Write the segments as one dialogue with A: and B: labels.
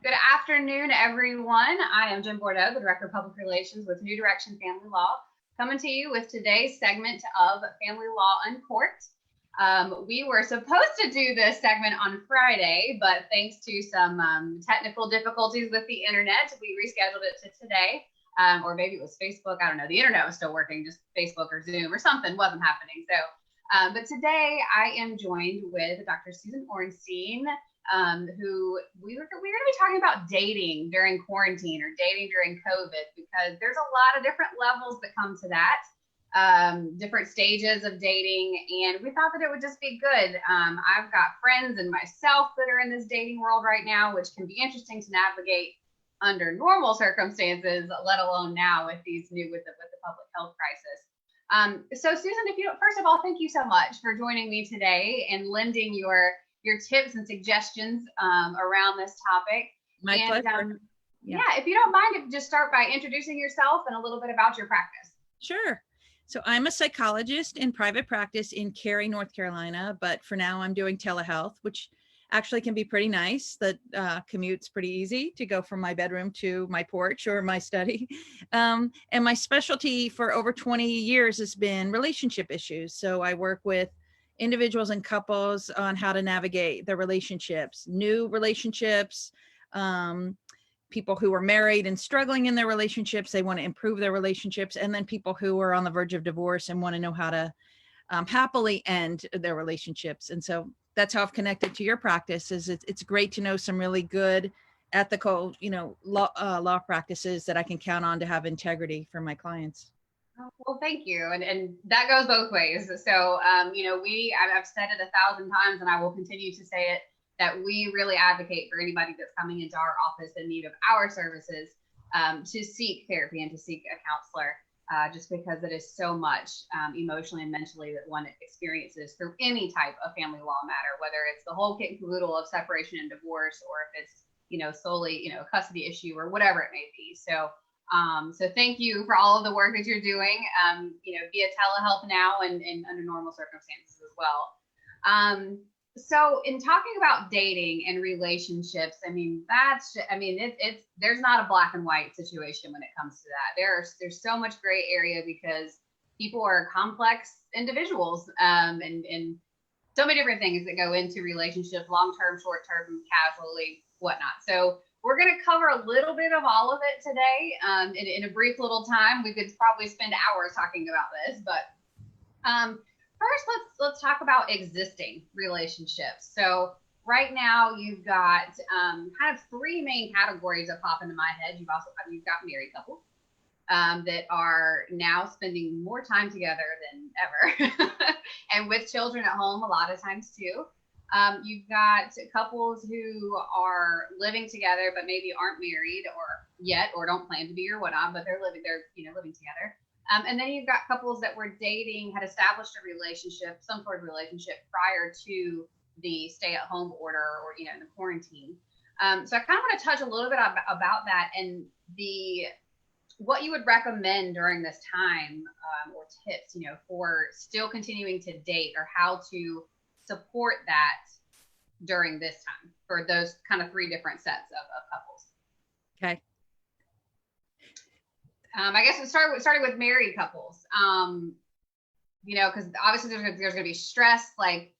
A: Good afternoon, everyone. I am Jen Bordeaux, the Director of Public Relations with New Direction Family Law, coming to you with today's segment of Family Law Uncorked. We were supposed to do this segment on Friday, but thanks to some technical difficulties with the internet, we rescheduled it to today. Or maybe it was Facebook. I don't know. The internet was still working, just Facebook or Zoom or something wasn't happening. So, but today I am joined with Dr. Susan Orenstein, who we're going to be talking about dating during quarantine or dating during COVID, because there's a lot of different levels that come to that, different stages of dating. And we thought that it would just be good. I've got friends and myself that are in this dating world right now, which can be interesting to navigate under normal circumstances, let alone now with these with the public health crisis. So Susan, first of all, thank you so much for joining me today and lending your tips and suggestions around this topic.
B: My pleasure.
A: Yeah, if you don't mind, just start by introducing yourself and a little bit about your practice.
B: Sure. So I'm a psychologist in private practice in Cary, North Carolina, but for now I'm doing telehealth, which actually can be pretty nice. The commute's pretty easy to go from my bedroom to my porch or my study. And my specialty for over 20 years has been relationship issues. So I work with individuals and couples on how to navigate their relationships, new relationships, people who are married and struggling in their relationships, they want to improve their relationships, and then people who are on the verge of divorce and want to know how to happily end their relationships. And so that's how I've connected to your practice. It's great to know some really good ethical, law practices that I can count on to have integrity for my clients.
A: Well, thank you. And that goes both ways. So, I've said it 1,000 times and I will continue to say it, that we really advocate for anybody that's coming into our office in need of our services to seek therapy and to seek a counselor, just because it is so much emotionally and mentally that one experiences through any type of family law matter, whether it's the whole kit and caboodle of separation and divorce, or if it's, solely, a custody issue or whatever it may be. So, so thank you for all of the work that you're doing, via telehealth now and under normal circumstances as well. So in talking about dating and relationships, there's not a black and white situation when it comes to that. There's so much gray area because people are complex individuals, and so many different things that go into relationships, long-term, short-term, casually, whatnot. So we're going to cover a little bit of all of it today in a brief little time. We could probably spend hours talking about this, but first, let's talk about existing relationships. So right now you've got kind of three main categories that pop into my head. You've got married couples that are now spending more time together than ever, and with children at home a lot of times too. You've got couples who are living together but maybe aren't married or don't plan to be or whatnot, but they're living together. And then you've got couples that were dating, had established a relationship, some sort of relationship prior to the stay-at-home order or, in the quarantine. So I kind of want to touch a little bit about that and what you would recommend during this time, or tips, for still continuing to date, or how to support that during this time for those kind of three different sets of couples.
B: Okay.
A: I guess it started with married couples, because obviously there's going to be stress, like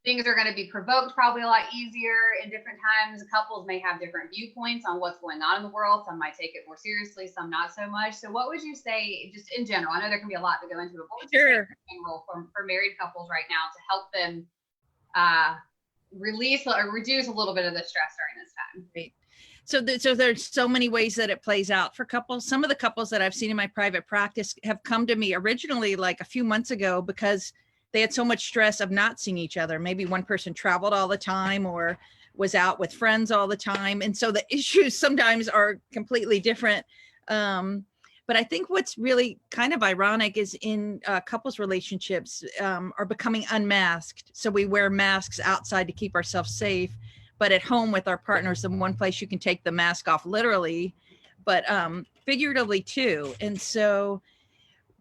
A: things are going to be provoked probably a lot easier in different times. Couples may have different viewpoints on what's going on in the world. Some might take it more seriously, some not so much. So what would you say, just in general? I know there can be a lot to go into it. What would you say in general for married couples right now to help them release or reduce a little bit of the stress during this time?
B: Great. So there's so many ways that it plays out for couples. Some of the couples that I've seen in my private practice have come to me originally like a few months ago because they had so much stress of not seeing each other. Maybe one person traveled all the time or was out with friends all the time. And so the issues sometimes are completely different. But I think what's really kind of ironic is in couples relationships are becoming unmasked. So we wear masks outside to keep ourselves safe. But at home with our partners, the one place you can take the mask off literally, but figuratively too. And so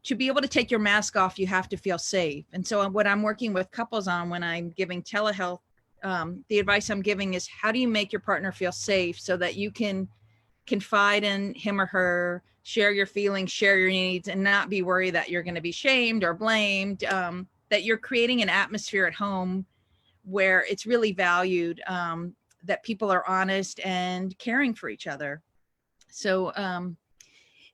B: to be able to take your mask off, you have to feel safe. And so what I'm working with couples on when I'm giving telehealth the advice I'm giving is, how do you make your partner feel safe so that you can confide in him or her, share your feelings, share your needs, and not be worried that you're going to be shamed or blamed, that you're creating an atmosphere at home where it's really valued, that people are honest and caring for each other. So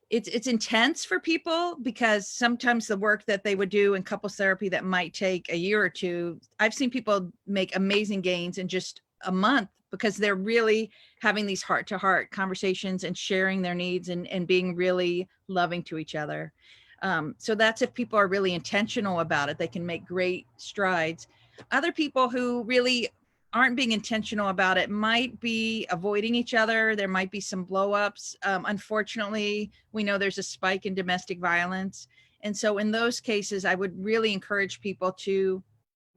B: it's intense for people, because sometimes the work that they would do in couples therapy that might take a year or two, I've seen people make amazing gains in just a month, because they're really having these heart-to-heart conversations and sharing their needs and being really loving to each other. So that's if people are really intentional about it, they can make great strides. Other people who really aren't being intentional about it might be avoiding each other. There might be some blow-ups. Unfortunately, we know there's a spike in domestic violence. And so in those cases, I would really encourage people to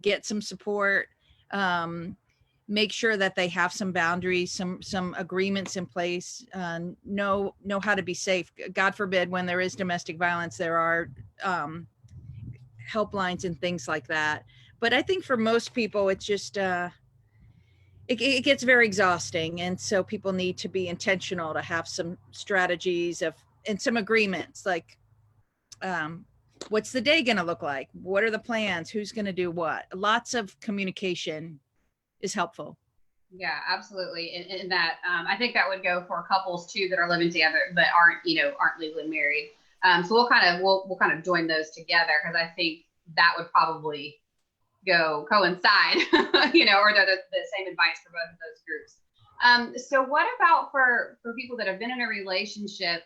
B: get some support, make sure that they have some boundaries, some agreements in place, know how to be safe. God forbid, when there is domestic violence, there are helplines and things like that. But I think for most people, it's just, it gets very exhausting. And so people need to be intentional to have some strategies and some agreements, like, what's the day going to look like? What are the plans? Who's going to do what? Lots of communication is helpful.
A: Yeah, absolutely. And that, I think that would go for couples too that are living together but aren't legally married. So we'll kind of join those together, because I think that would probably coincide, or the same advice for both of those groups. So what about for people that have been in a relationship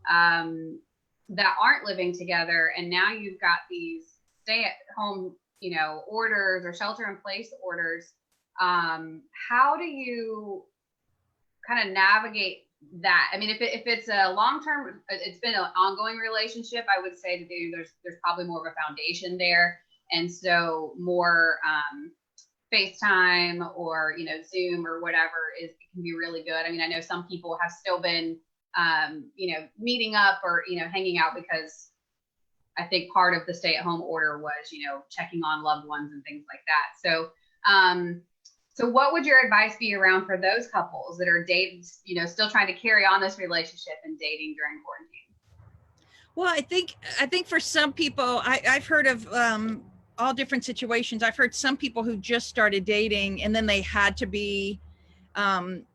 A: that aren't living together, and now you've got these stay-at-home, orders or shelter-in-place orders? How do you kind of navigate that? I mean, if it's a long-term, it's been an ongoing relationship, I would say that there's probably more of a foundation there. And so more FaceTime or, Zoom or whatever can be really good. I mean, I know some people have still been, meeting up or, hanging out, because I think part of the stay-at-home order was, checking on loved ones and things like that. So what would your advice be around for those couples that are dating, still trying to carry on this relationship and dating during quarantine?
B: Well, I think for some people, I've heard of all different situations. I've heard some people who just started dating and then they had to be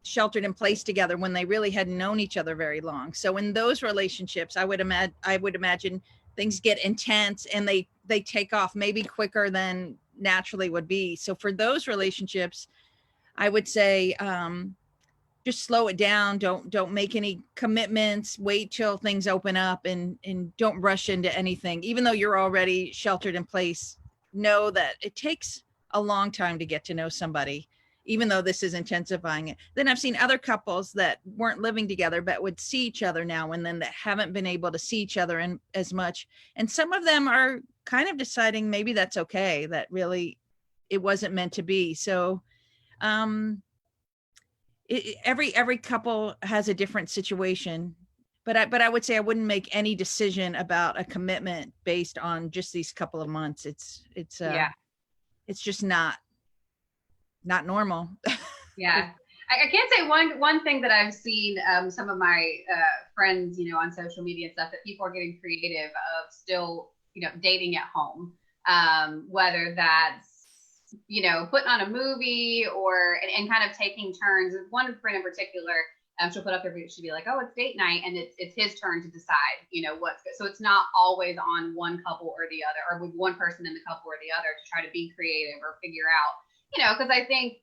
B: sheltered in place together when they really hadn't known each other very long. So in those relationships, I would imagine things get intense and they take off maybe quicker than naturally would be. So for those relationships, I would say just slow it down. Don't make any commitments. Wait till things open up, and don't rush into anything. Even though you're already sheltered in place, know that it takes a long time to get to know somebody, even though this is intensifying it. Then I've seen other couples that weren't living together but would see each other now and then, that haven't been able to see each other in as much. And some of them are kind of deciding maybe that's okay, that really it wasn't meant to be. So every couple has a different situation, but I would say I wouldn't make any decision about a commitment based on just these couple of months. It's just not normal.
A: Yeah. I can't say one thing that I've seen some of my friends, on social media and stuff, that people are getting creative of still, dating at home, whether that's, putting on a movie and kind of taking turns. One friend in particular, she'll put up there, she'll be like, oh, it's date night, and it's his turn to decide, what's good. So it's not always on one couple or the other, or with one person in the couple or the other, to try to be creative or figure out, because I think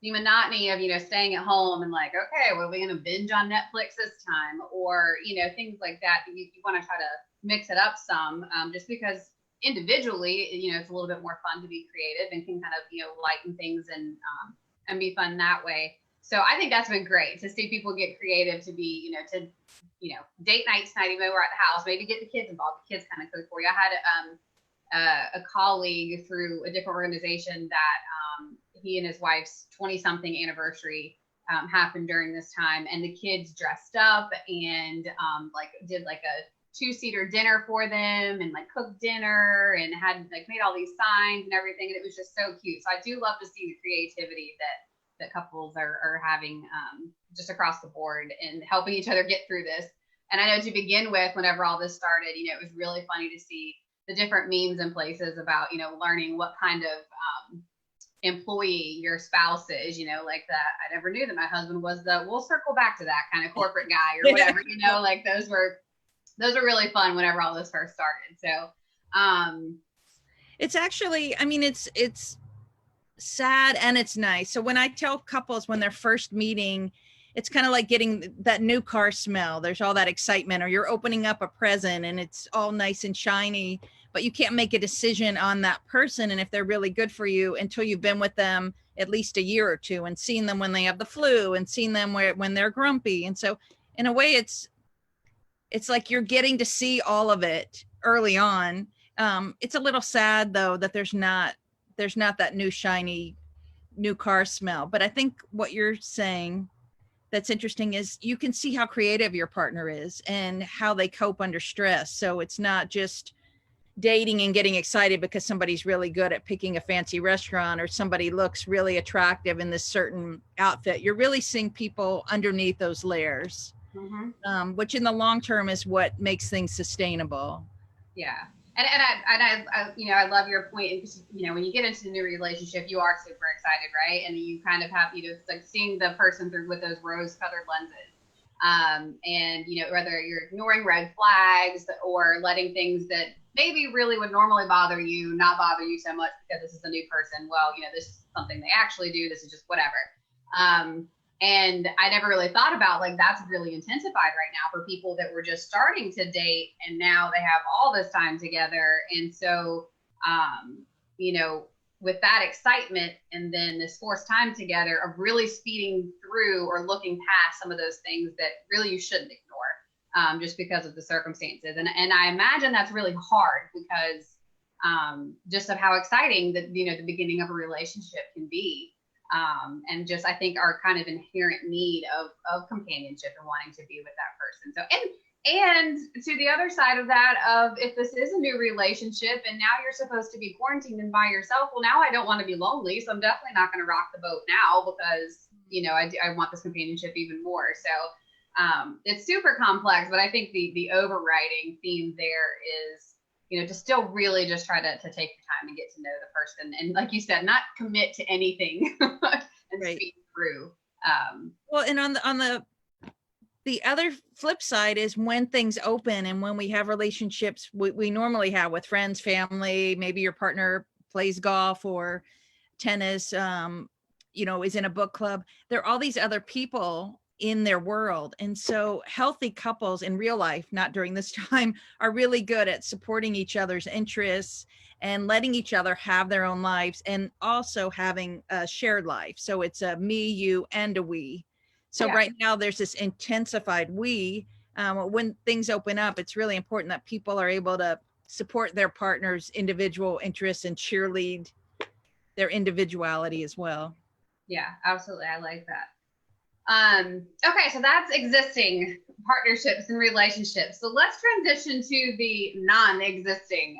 A: the monotony of, staying at home and like, okay, well, are we going to binge on Netflix this time? Or, things like that. You want to try to mix it up some, just because individually, it's a little bit more fun to be creative and can kind of, lighten things and be fun that way. So I think that's been great to see people get creative, to be, date nights night, even though we're at the house, maybe get the kids involved. The kids kind of cook for you. I had a colleague through a different organization that he and his wife's 20-something anniversary happened during this time, and the kids dressed up and did like two-seater dinner for them and like cooked dinner and had like made all these signs and everything. And it was just so cute. So I do love to see the creativity that couples are having just across the board and helping each other get through this. And I know to begin with, whenever all this started, you know, it was really funny to see the different memes and places about, you know, learning what kind of employee your spouse is, you know, like that. I never knew that my husband was we'll circle back to that kind of corporate guy or whatever, you know, like those were really fun whenever all this first started. So
B: it's actually, I mean, it's sad and it's nice. So when I tell couples when they're first meeting, it's kind of like getting that new car smell. There's all that excitement, or you're opening up a present and it's all nice and shiny, but you can't make a decision on that person and if they're really good for you until you've been with them at least a year or two and seen them when they have the flu and seen them when they're grumpy. And so in a way, it's like you're getting to see all of it early on. It's a little sad though that there's not that new shiny new car smell. But I think what you're saying that's interesting is you can see how creative your partner is and how they cope under stress. So it's not just dating and getting excited because somebody's really good at picking a fancy restaurant or somebody looks really attractive in this certain outfit. You're really seeing people underneath those layers, which in the long term is what makes things sustainable.
A: Yeah. And I you know, I love your point. Because, you know, when you get into a new relationship, you are super excited, right? And you kind of have, you know, it's like seeing the person through with those rose-colored lenses. And, you know, whether you're ignoring red flags or letting things that maybe really would normally bother you not bother you so much because this is a new person. Well, you know, this is something they actually do. This is just whatever. And I never really thought about like that's really intensified right now for people that were just starting to date and now they have all this time together. And so, you know, with that excitement and then this forced time together of really speeding through or looking past some of those things that really you shouldn't ignore just because of the circumstances. And I imagine that's really hard because just of how exciting that, you know, the beginning of a relationship can be. And just, I think our kind of inherent need of companionship and wanting to be with that person. So, and to the other side of that, of if this is a new relationship and now you're supposed to be quarantined and by yourself, well, now I don't want to be lonely. So I'm definitely not going to rock the boat now because, you know, I want this companionship even more. So, it's super complex, but I think the overriding theme there is, you know, to still really just try to take the time and get to know the person. And like you said, not commit to anything and
B: right.
A: speed through.
B: Well, and on the other flip side is when things open and when we have relationships we normally have with friends, family, maybe your partner plays golf or tennis, you know, is in a book club. There are all these other people in their world. And so healthy couples in real life, not during this time, are really good at supporting each other's interests and letting each other have their own lives and also having a shared life. So it's a me, you, and a we. So right now there's this intensified we. When things open up, it's really important that people are able to support their partner's individual interests and cheerlead their individuality as well.
A: Yeah, absolutely. I like that. Okay, so that's existing partnerships and relationships. So let's transition to the non-existing,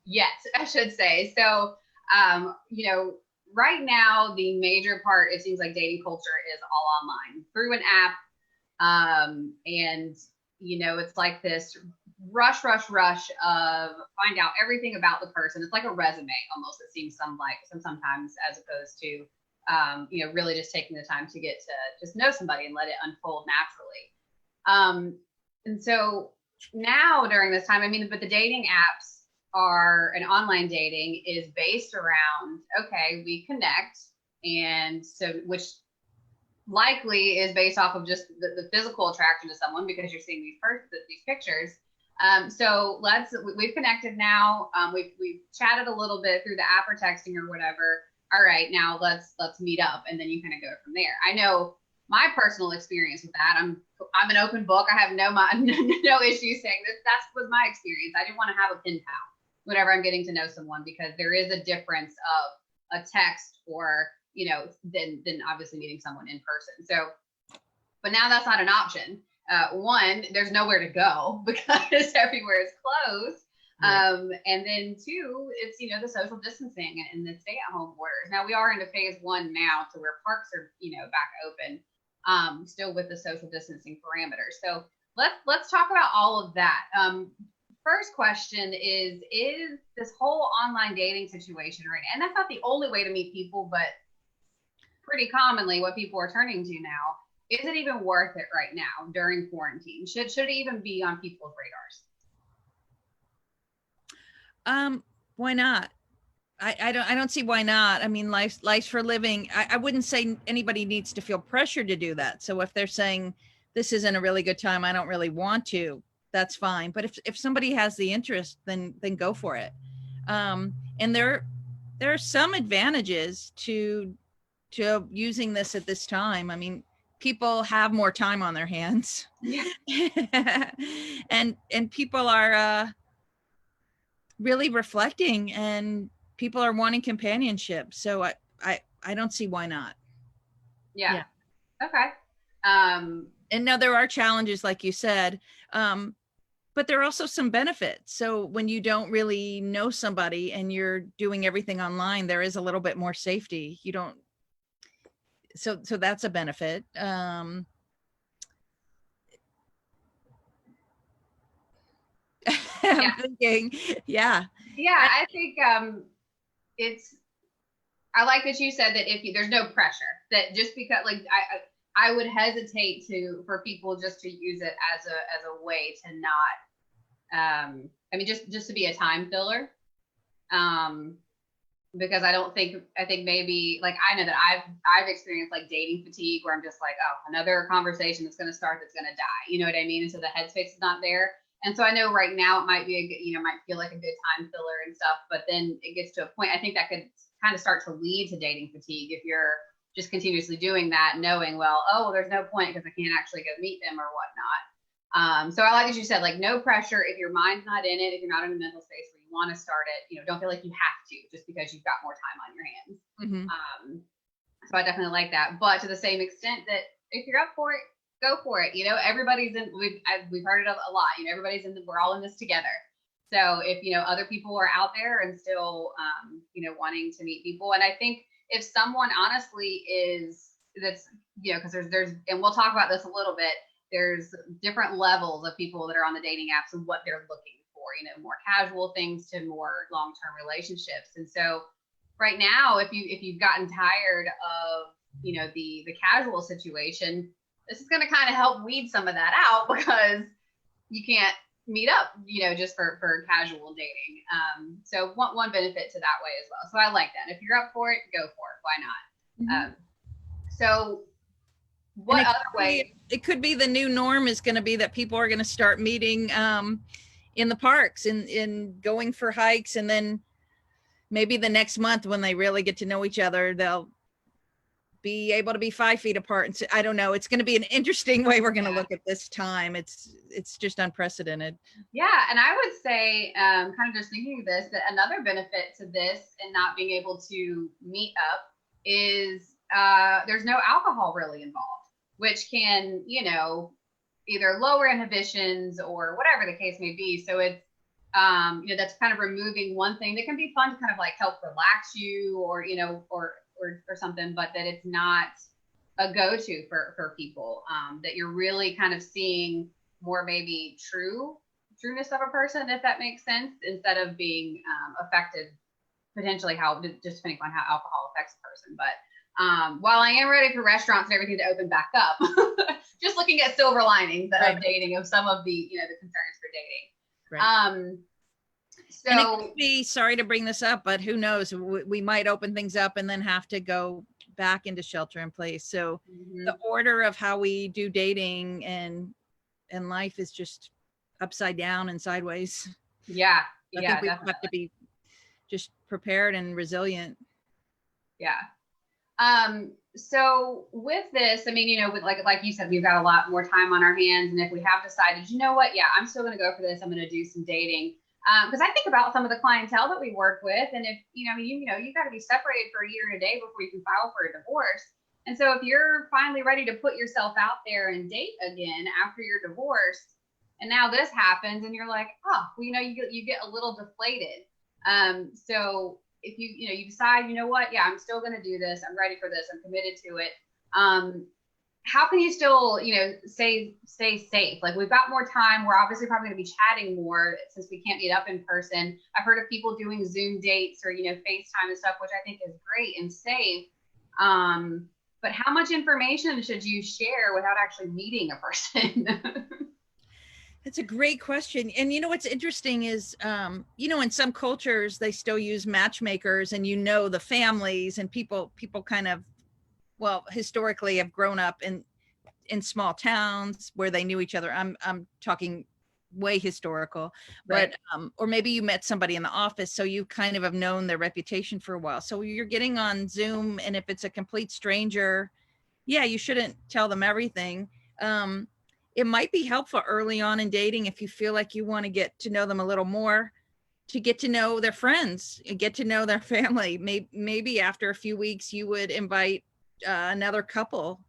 A: yet, I should say. So, you know, right now, the major part, it seems like dating culture is all online through an app. And, you know, it's like this rush of find out everything about the person. It's like a resume almost, it seems sometimes, as opposed to you know, really just taking the time to get to just know somebody and let it unfold naturally. And so now during this time, I mean, but the dating apps and online dating is based around, okay, we connect. And so, which likely is based off of just the physical attraction to someone because you're seeing these pictures. So we've connected now. We've chatted a little bit through the app or texting or whatever. All right, now let's meet up, and then you kind of go from there. I know my personal experience with that. I'm an open book. I have no issues saying this. That was my experience. I didn't want to have a pen pal whenever I'm getting to know someone because there is a difference of a text or, you know, than obviously meeting someone in person. So, but now that's not an option. one, there's nowhere to go because everywhere is closed. Right. And then two, it's, the social distancing and the stay-at-home orders. Now we are into phase one now, to where parks are, back open, still with the social distancing parameters. So let's talk about all of that. First question is this whole online dating situation, right? And that's not the only way to meet people, but pretty commonly what people are turning to now. Is it even worth it right now during quarantine? Should it even be on people's
B: radars? Why not? I don't see why not. I mean, life's for living. I wouldn't say anybody needs to feel pressure to do that. So if they're saying this isn't a really good time, I don't really want to, that's fine. But if somebody has the interest, then go for it. And there are some advantages to using this at this time. I mean, people have more time on their hands.
A: Yeah.
B: and people are really reflecting, and people are wanting companionship. So I don't see why not.
A: Yeah. Okay.
B: And now there are challenges, like you said, but there are also some benefits. So when you don't really know somebody and you're doing everything online, there is a little bit more safety. You don't. So that's a benefit. I'm thinking, yeah.
A: I think I like that you said that there's no pressure, that just because, like, I would hesitate for people just to use it as a way to not, I mean, just to be a time filler. Because I think maybe, like, I know that I've experienced like dating fatigue, where I'm just like, oh, another conversation that's going to start that's going to die. You know what I mean? And so the headspace is not there. And so I know right now it might be a good, might feel like a good time filler and stuff, but then it gets to a point, I think that could kind of start to lead to dating fatigue if you're just continuously doing that, knowing, well, there's no point because I can't actually go meet them or whatnot. So I like that you said, like, no pressure. If your mind's not in it, if you're not in a mental space where you want to start it, don't feel like you have to just because you've got more time on your hands.
B: Mm-hmm.
A: So I definitely like that. But to the same extent that if you're up for it, go for it. Everybody's in, we've heard it a lot, everybody's we're all in this together. So if, other people are out there and still, wanting to meet people. And I think if someone honestly that's, because there's, and we'll talk about this a little bit, there's different levels of people that are on the dating apps and what they're looking for, more casual things to more long-term relationships. And so right now, if you've gotten tired of, the casual situation, this is going to kind of help weed some of that out, because you can't meet up, just for casual dating. So one benefit to that way as well. So I like that. If you're up for it, go for it. Why not? Mm-hmm. So what other way?
B: It could be the new norm is going to be that people are going to start meeting in the parks and going for hikes. And then maybe the next month, when they really get to know each other, they'll be able to be 5 feet apart. And so, I don't know. It's going to be an interesting way we're going to look at this time. It's just unprecedented.
A: Yeah. And I would say, kind of just thinking of this, that another benefit to this and not being able to meet up is there's no alcohol really involved, which can, either lower inhibitions or whatever the case may be. So it's, that's kind of removing one thing that can be fun to kind of like help relax you or, or something, but that it's not a go-to for people, that you're really kind of seeing more maybe trueness of a person, if that makes sense, instead of being affected potentially just depending on how alcohol affects a person. But while I am ready for restaurants and everything to open back up, just looking at silver linings of dating, of some of the, the concerns for dating.
B: Right. So, and it could be, sorry to bring this up, but who knows, we might open things up and then have to go back into shelter in place. So the order of how we do dating and life is just upside down and sideways.
A: Yeah.
B: I think we have to be just prepared and resilient.
A: Yeah. So with this, I mean, with like you said, we've got a lot more time on our hands. And if we have decided, I'm still going to go for this, I'm going to do some dating. Because I think about some of the clientele that we work with, and if you got to be separated for a year and a day before you can file for a divorce. And so if you're finally ready to put yourself out there and date again after you're divorced, and now this happens, and you're like, oh, well, you get a little deflated. So if you decide, you know what, yeah, I'm still going to do this. I'm ready for this. I'm committed to it. How can you still, stay safe? Like, we've got more time. We're obviously probably going to be chatting more since we can't meet up in person. I've heard of people doing Zoom dates or, FaceTime and stuff, which I think is great and safe. But how much information should you share without actually meeting a person?
B: That's a great question. And what's interesting is, in some cultures, they still use matchmakers, and the families and people kind of, well, historically have grown up in small towns where they knew each other. I'm talking way historical,
A: Right.
B: but or maybe you met somebody in the office, so you kind of have known their reputation for a while. So you're getting on Zoom, and if it's a complete stranger, yeah, you shouldn't tell them everything. It might be helpful early on in dating if you feel like you want to get to know them a little more, to get to know their friends, get to know their family. Maybe after a few weeks, you would invite another couple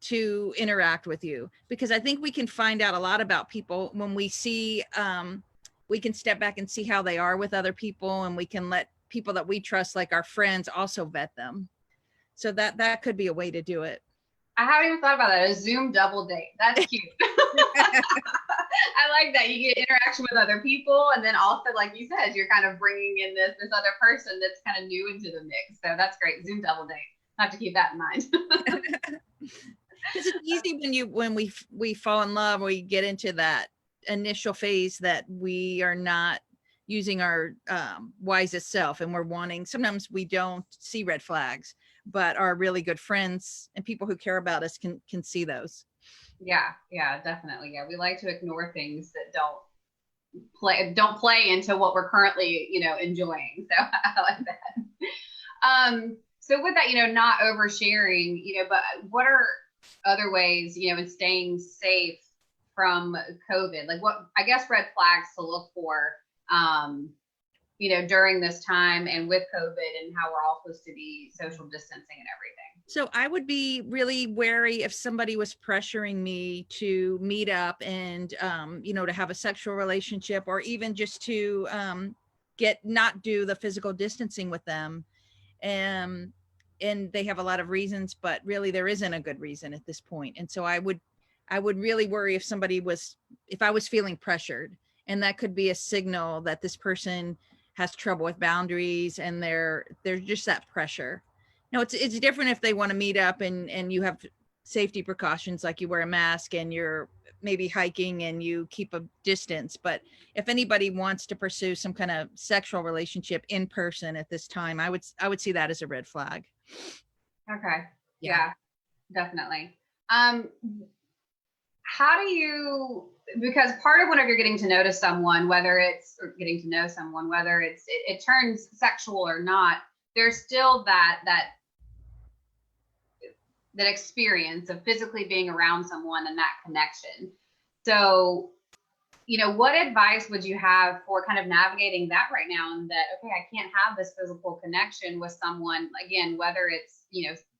B: to interact with you, because I think we can find out a lot about people when we see, we can step back and see how they are with other people, and we can let people that we trust, like our friends, also vet them. So that could be a way to do it.
A: I haven't even thought about that. A Zoom double date. That's cute. I like that. You get interaction with other people, and then also, like you said, you're kind of bringing in this other person that's kind of new into the mix. So that's great. Zoom double date. I have to keep that in mind.
B: Because it's easy when we fall in love, or we get into that initial phase that we are not using our wisest self, and we're wanting, sometimes we don't see red flags, but our really good friends and people who care about us can see those.
A: Yeah, definitely. Yeah, we like to ignore things that don't play into what we're currently, enjoying. So I like that. So with that, not oversharing, but what are other ways, in staying safe from COVID? Like, what, I guess, red flags to look for, during this time and with COVID, and how we're all supposed to be social distancing and everything.
B: So I would be really wary if somebody was pressuring me to meet up and, to have a sexual relationship, or even just to not do the physical distancing with them. And they have a lot of reasons, but really there isn't a good reason at this point. And so I would really worry if I was feeling pressured, and that could be a signal that this person has trouble with boundaries, and there's just that pressure. Now it's different if they want to meet up and you have safety precautions, like you wear a mask and you're maybe hiking and you keep a distance. But if anybody wants to pursue some kind of sexual relationship in person at this time, I would see that as a red flag.
A: Okay. Yeah, definitely. How do you, because part of whenever you're getting to know someone, whether it turns sexual or not, there's still that experience of physically being around someone and that connection. So, what advice would you have for kind of navigating that right now? And that, okay, I can't have this physical connection with someone, again, whether it's,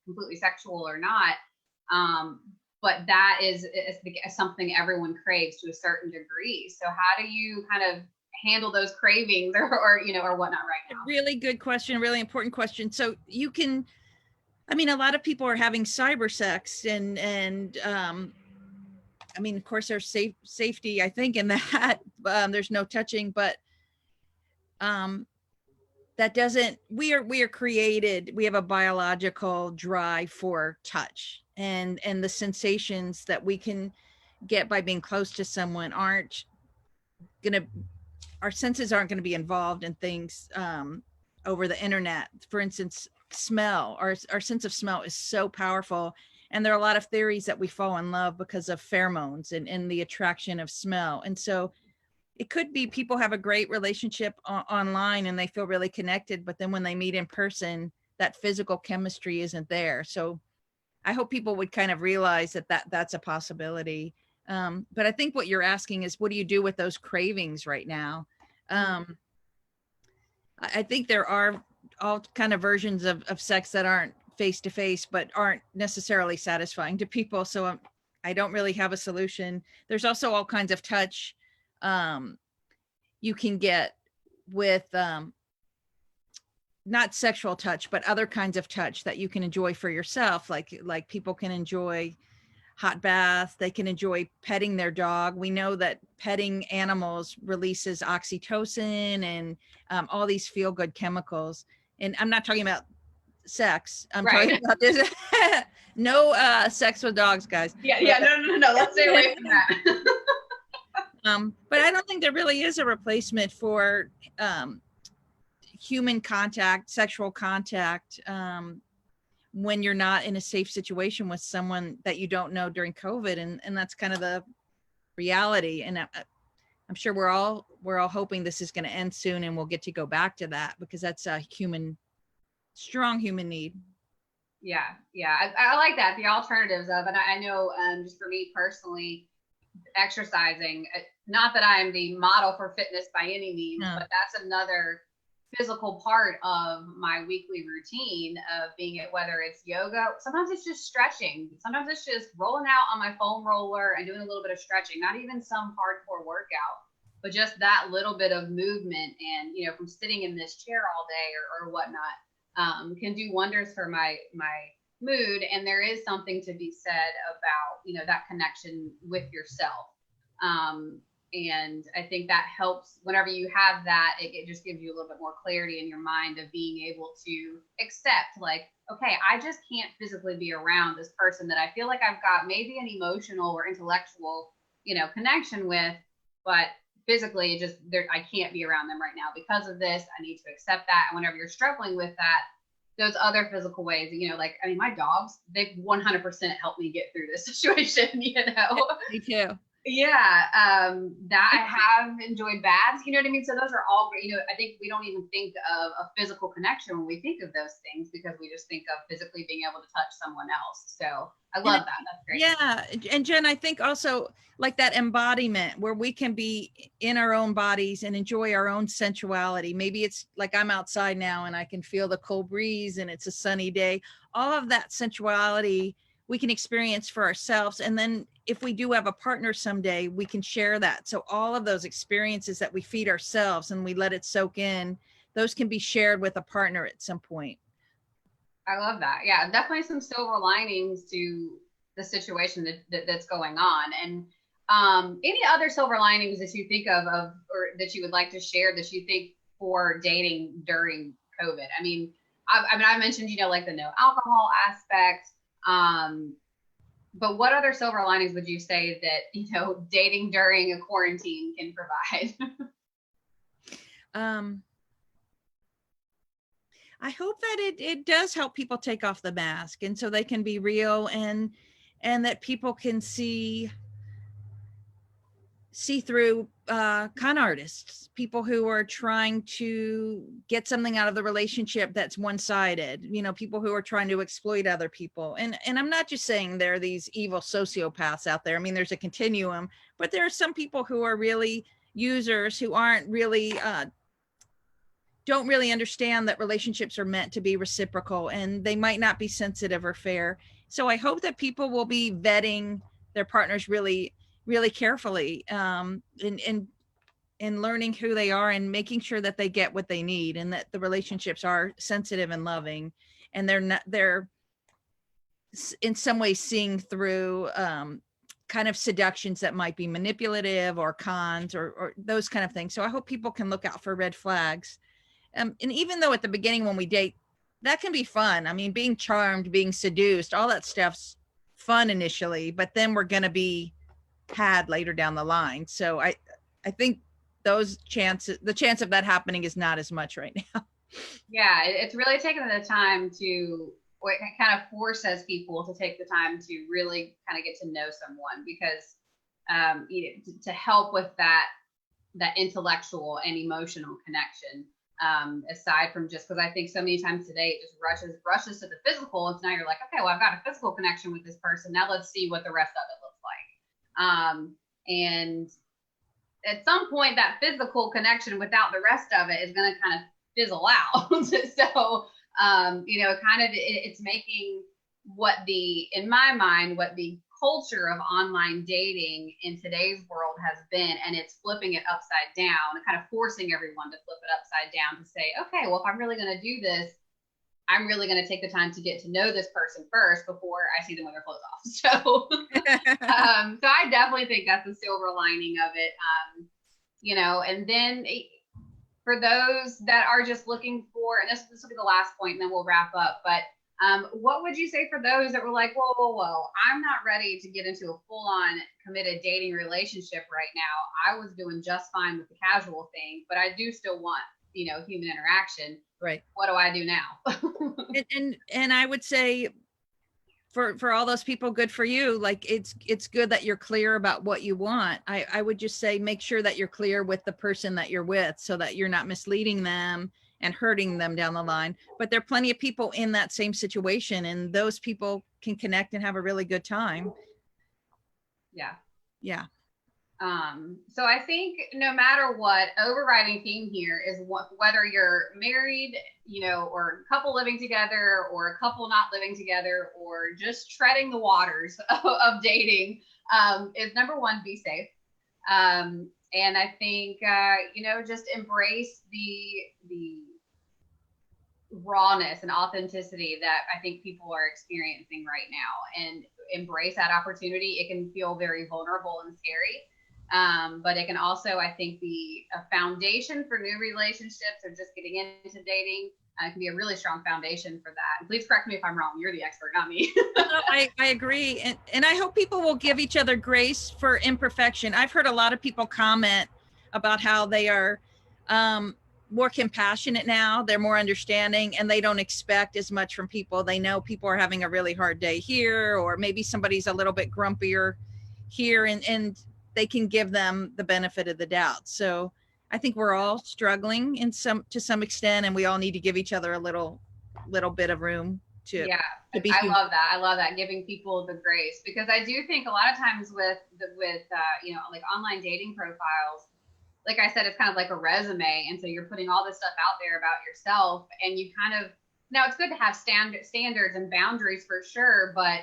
A: completely sexual or not. But that is something everyone craves to a certain degree. So how do you kind of handle those cravings or whatnot right now?
B: Really good question. Really important question. So you can, a lot of people are having cyber sex, and of course there's safety, I think, in that. There's no touching, but that doesn't, we are created, we have a biological drive for touch, and the sensations that we can get by being close to someone our senses aren't going to be involved in things over the internet. For instance, smell, our sense of smell is so powerful. And there are a lot of theories that we fall in love because of pheromones and the attraction of smell. And so it could be people have a great relationship online and they feel really connected, but then when they meet in person, that physical chemistry isn't there. So I hope people would kind of realize that's a possibility. But I think what you're asking is, what do you do with those cravings right now? I think there are all kind of versions of sex that aren't face to face, but aren't necessarily satisfying to people. So I don't really have a solution. There's also all kinds of touch you can get with not sexual touch, but other kinds of touch that you can enjoy for yourself. Like people can enjoy hot baths. They can enjoy petting their dog. We know that petting animals releases oxytocin and all these feel good chemicals. And I'm not talking about sex. I'm talking about this. No sex with dogs, guys.
A: Yeah. No. Let's stay away from that.
B: But I don't think there really is a replacement for human contact, sexual contact, when you're not in a safe situation with someone that you don't know during COVID. And that's kind of the reality. And I'm sure we're all hoping this is going to end soon and we'll get to go back to that, because that's a strong human need.
A: Yeah. I like that. The alternatives of it. I know just for me personally, exercising, not that I'm the model for fitness by any means, but that's another physical part of my weekly routine of being it, whether it's yoga, sometimes it's just stretching, sometimes it's just rolling out on my foam roller and doing a little bit of stretching, not even some hardcore workout, but just that little bit of movement. And, you know, from sitting in this chair all day or whatnot, can do wonders for my mood. And there is something to be said about, you know, that connection with yourself. And I think that helps whenever you have that, it just gives you a little bit more clarity in your mind of being able to accept, like, okay, I just can't physically be around this person that I feel like I've got maybe an emotional or intellectual, you know, connection with, but physically just I can't be around them right now because of this. I need to accept that. And whenever you're struggling with that, those other physical ways, you know, like, I mean, my dogs, they've 100% helped me get through this situation, you know?
B: Me too.
A: Yeah, that I have enjoyed baths, you know what I mean? So those are all great. You know, I think we don't even think of a physical connection when we think of those things, because we just think of physically being able to touch someone else. So I love that. That's great.
B: Yeah. And Jen, I think also like that embodiment where we can be in our own bodies and enjoy our own sensuality. Maybe it's like I'm outside now and I can feel the cold breeze and it's a sunny day. All of that sensuality we can experience for ourselves. And then if we do have a partner someday, we can share that. So all of those experiences that we feed ourselves and we let it soak in, those can be shared with a partner at some point.
A: I love that. Yeah, definitely some silver linings to the situation that's going on. And any other silver linings that you think of or that you would like to share that you think for dating during COVID? I mean, I mentioned, you know, like the no alcohol aspect. But what other silver linings would you say that, you know, dating during a quarantine can provide?
B: I hope that it does help people take off the mask, and so they can be real, and that people can see through con artists, people who are trying to get something out of the relationship that's one-sided, you know, people who are trying to exploit other people. And I'm not just saying there are these evil sociopaths out there. I mean, there's a continuum, but there are some people who are really users who aren't really don't really understand that relationships are meant to be reciprocal, and they might not be sensitive or fair. So I hope that people will be vetting their partners really carefully, and learning who they are and making sure that they get what they need, and that the relationships are sensitive and loving, and they're in some way seeing through kind of seductions that might be manipulative or cons or those kind of things. So I hope people can look out for red flags. And even though at the beginning when we date, that can be fun. I mean, being charmed, being seduced, all that stuff's fun initially, but then we're going to be had later down the line. So I think the chance of that happening is not as much right now.
A: Yeah, it's really taking the time to, or it kind of forces people to take the time to really kind of get to know someone, because you know, to help with that intellectual and emotional connection. Aside from just, because I think so many times today it just rushes to the physical, and so now you're like, okay, well, I've got a physical connection with this person, now let's see what the rest of it looks like. And at some point that physical connection without the rest of it is going to kind of fizzle out. So You know, kind of it's making in my mind, what the culture of online dating in today's world has been, and it's flipping it upside down and kind of forcing everyone to flip it upside down to say, okay, well, if I'm really going to do this, I'm really going to take the time to get to know this person first before I see them with their clothes off. So, so I definitely think that's the silver lining of it. You know, and then for those that are just looking for, and this will be the last point, and then we'll wrap up. But what would you say for those that were like, whoa, I'm not ready to get into a full-on committed dating relationship right now. I was doing just fine with the casual thing, but I do still want, you know, human interaction.
B: Right.
A: What do I do now?
B: and I would say for all those people, good for you. Like it's good that you're clear about what you want. I would just say, make sure that you're clear with the person that you're with so that you're not misleading them and hurting them down the line. But there are plenty of people in that same situation, and those people can connect and have a really good time.
A: Yeah.
B: Yeah.
A: So I think no matter what, overriding theme here is whether you're married, you know, or a couple living together, or a couple not living together, or just treading the waters of dating, is number one, be safe. And I think, you know, just embrace the rawness and authenticity that I think people are experiencing right now, and embrace that opportunity. It can feel very vulnerable and scary. But it can also, I think, be a foundation for new relationships or just getting into dating. It can be a really strong foundation for that. And please correct me if I'm wrong. You're the expert, not me.
B: No, I agree. And I hope people will give each other grace for imperfection. I've heard a lot of people comment about how they are more compassionate now. They're more understanding, and they don't expect as much from people. They know people are having a really hard day here, or maybe somebody's a little bit grumpier here, and they can give them the benefit of the doubt. So I think we're all struggling to some extent, and we all need to give each other a little bit of room to be.
A: I love that. I love that, giving people the grace, because I do think a lot of times with you know, like online dating profiles, like I said, it's kind of like a resume, and so you're putting all this stuff out there about yourself, and you kind of, now it's good to have standards and boundaries for sure, but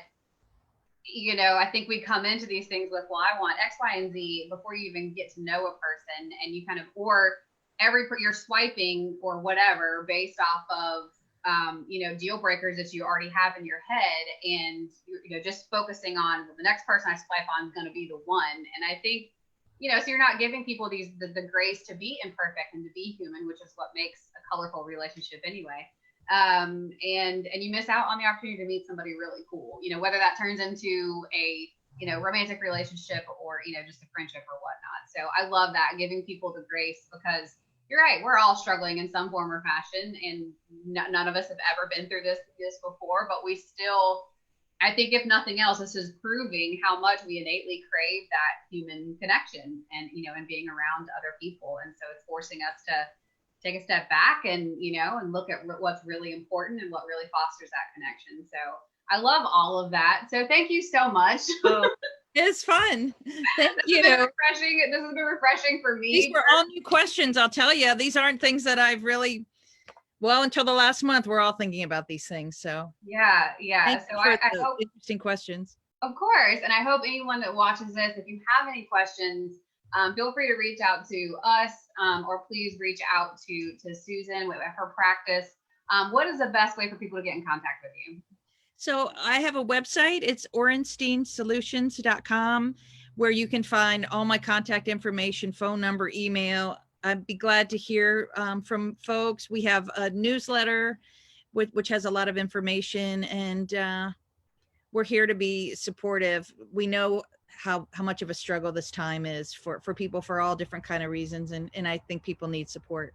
A: you know, I think we come into these things with, well, I want X, Y, and Z before you even get to know a person, and you kind of, or you're swiping or whatever based off of, you know, deal breakers that you already have in your head, and you know, just focusing on, well, the next person I swipe on is going to be the one. And I think, you know, so you're not giving people the grace to be imperfect and to be human, which is what makes a colorful relationship anyway. And you miss out on the opportunity to meet somebody really cool, you know, whether that turns into a, you know, romantic relationship, or, you know, just a friendship or whatnot. So I love that, giving people the grace, because you're right, we're all struggling in some form or fashion, and none of us have ever been through this before, but we still, I think if nothing else, this is proving how much we innately crave that human connection, and, you know, and being around other people. And so it's forcing us to take a step back and, you know, and look at what's really important and what really fosters that connection. So I love all of that. So thank you so much.
B: Oh, it's fun. Thank you.
A: This has been refreshing for me.
B: These were all new questions. I'll tell you, these aren't things that I've really, well, until the last month, we're all thinking about these things. So
A: yeah. So I hope,
B: interesting questions.
A: Of course. And I hope anyone that watches this, if you have any questions, feel free to reach out to us, or please reach out to Susan with her practice. What is the best way for people to get in contact with you?
B: So I have a website. It's orensteinsolutions.com, where you can find all my contact information, phone number, email. I'd be glad to hear from folks. We have a newsletter which has a lot of information, and we're here to be supportive. We know how much of a struggle this time is for people for all different kind of reasons. And I think people need support.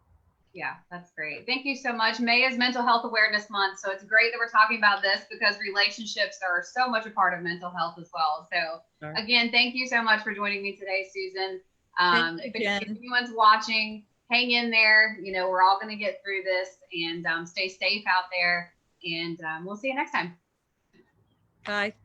A: Yeah, that's great. Thank you so much. May is Mental Health Awareness Month. So it's great that we're talking about this, because relationships are so much a part of mental health as well. So again, thank you so much for joining me today, Susan. If anyone's watching, hang in there. You know, we're all going to get through this, and stay safe out there, and we'll see you next time.
B: Bye.